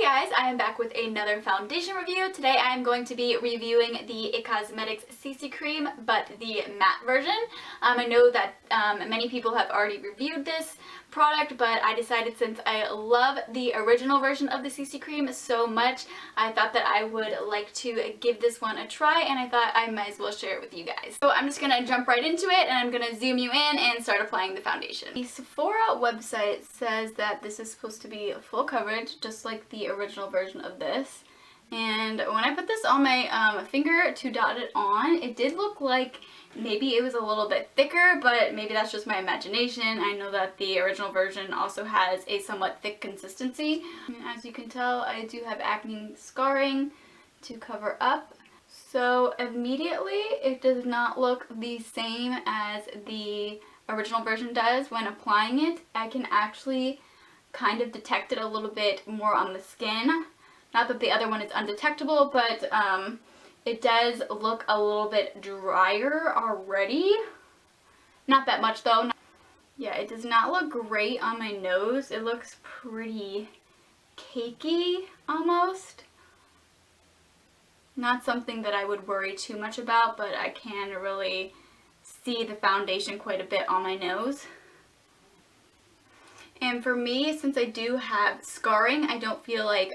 guys, I am back with another foundation review. Today I am going to be reviewing the It Cosmetics CC Cream, but the matte version. I know that many people have already reviewed this product, but I decided since I love the original version of the CC Cream so much, I thought that I would like to give this one a try, and I thought I might as well share it with you guys. So I'm just going to jump right into it, and I'm going to zoom you in and start applying the foundation. The Sephora website says that this is supposed to be full coverage, just like the original version of this. And when I put this on my finger to dot it on, it did look like maybe it was a little bit thicker, but maybe that's just my imagination. I know that the original version also has a somewhat thick consistency. And as you can tell, I do have acne scarring to cover up. So immediately, it does not look the same as the original version does. When applying it, I can actually kind of detect it a little bit more on the skin. Not that the other one is undetectable, but it does look a little bit drier already. Not that much though. Yeah, it does not look great on my nose. It looks pretty cakey almost. Not something that I would worry too much about, but I can really see the foundation quite a bit on my nose. And for me, since I do have scarring, I don't feel like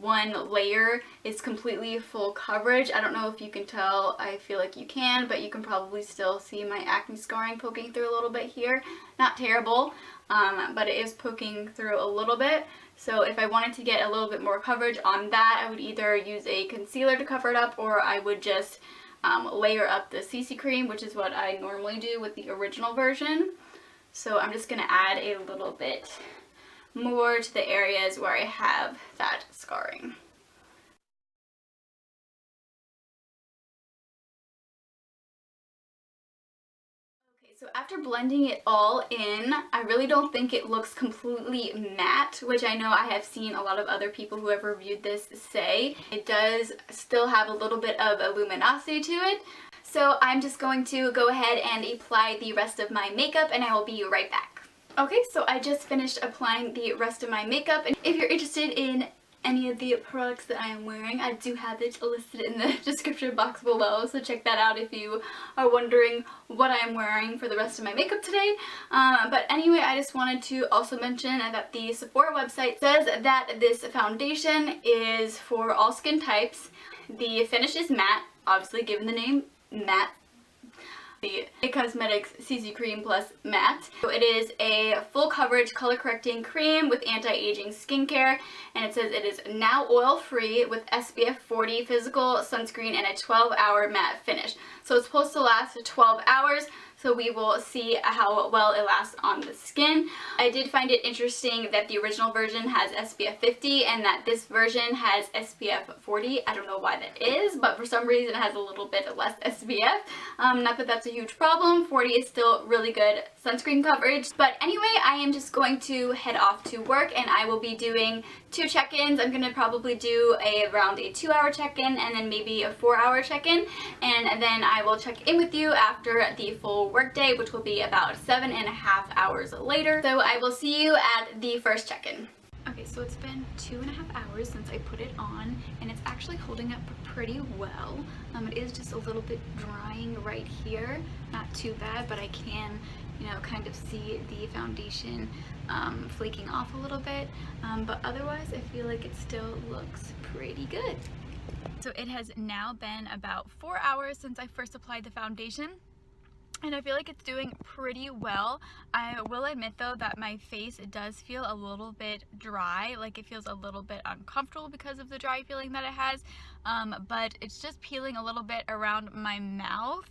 one layer is completely full coverage. I don't know if you can tell. I feel like you can, but you can probably still see my acne scarring poking through a little bit here. Not terrible, but it is poking through a little bit. So if I wanted to get a little bit more coverage on that, I would either use a concealer to cover it up, or I would just layer up the CC cream, which is what I normally do with the original version. So I'm just going to add a little bit more to the areas where I have that scarring. Okay, so after blending it all in, I really don't think it looks completely matte, which I know I have seen a lot of other people who have reviewed this say. It does still have a little bit of luminosity to it. So I'm just going to go ahead and apply the rest of my makeup, and I will be right back. Okay, so I just finished applying the rest of my makeup, and if you're interested in any of the products that I am wearing, I do have it listed in the description box below, so check that out if you are wondering what I am wearing for the rest of my makeup today. But anyway, I just wanted to also mention that the Sephora website says that this foundation is for all skin types. The finish is matte, obviously given the name matte. The It Cosmetics CC Cream Plus Matte. So it is a full coverage color correcting cream with anti-aging skincare, and it says it is now oil free with SPF 40 physical sunscreen and a 12-hour matte finish. So it's supposed to last 12 hours. So we will see how well it lasts on the skin. I did find it interesting that the original version has SPF 50 and that this version has SPF 40. I don't know why that is, but for some reason it has a little bit less SPF. Not that that's a huge problem. 40 is still really good sunscreen coverage. But anyway, I am just going to head off to work, and I will be doing 2 check-ins. I'm going to probably do around a 2-hour check-in and then maybe a 4-hour check-in, and then I will check in with you after the full workday, which will be about 7.5 hours later. So I will see you at the first check-in. Okay, so it's been 2.5 hours since I put it on, and it's actually holding up pretty well. It is just a little bit drying right here. Not too bad, but I can, you know, kind of see the foundation flaking off a little bit. But otherwise, I feel like it still looks pretty good. So it has now been about 4 hours since I first applied the foundation, and I feel like it's doing pretty well. I will admit though that my face does feel a little bit dry, like it feels a little bit uncomfortable because of the dry feeling that it has, but it's just peeling a little bit around my mouth.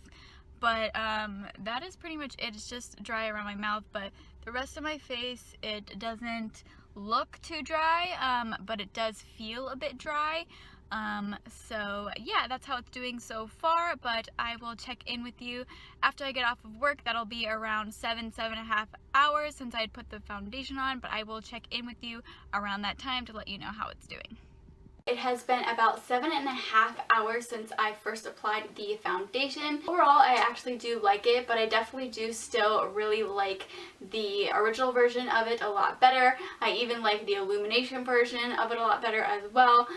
But that is pretty much it. It's just dry around my mouth, but the rest of my face, it doesn't look too dry, but it does feel a bit dry. So yeah, that's how it's doing so far, but I will check in with you after I get off of work. That'll be around 7.5 hours since I had put the foundation on, but I will check in with you around that time to let you know how it's doing. It has been about 7.5 hours since I first applied the foundation. Overall, I actually do like it, but I definitely do still really like the original version of it a lot better. I even like the illumination version of it a lot better as well,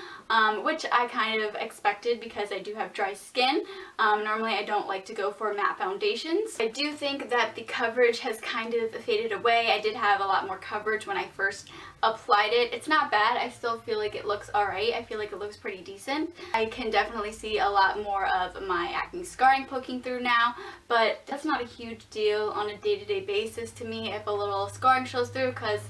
which I kind of expected because I do have dry skin. Normally I don't like to go for matte foundations. I do think that the coverage has kind of faded away. I did have a lot more coverage when I first applied it. It's not bad. I still feel like it looks alright. I feel like it looks pretty decent. I can definitely see a lot more of my acne scarring poking through now, but that's not a huge deal on a day-to-day basis to me if a little scarring shows through, because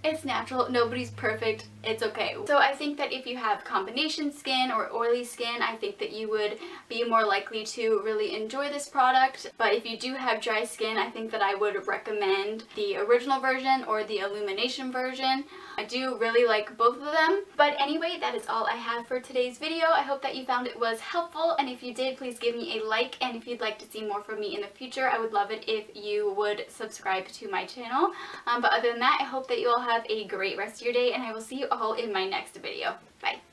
it's natural. Nobody's perfect. It's okay. So I think that if you have combination skin or oily skin, I think that you would be more likely to really enjoy this product. But if you do have dry skin, I think that I would recommend the original version or the illumination version. I do really like both of them. But anyway, that is all I have for today's video. I hope that you found it was helpful, and if you did, please give me a like, and if you'd like to see more from me in the future, I would love it if you would subscribe to my channel. But other than that, I hope that you all have a great rest of your day, and I will see you all in my next video. Bye!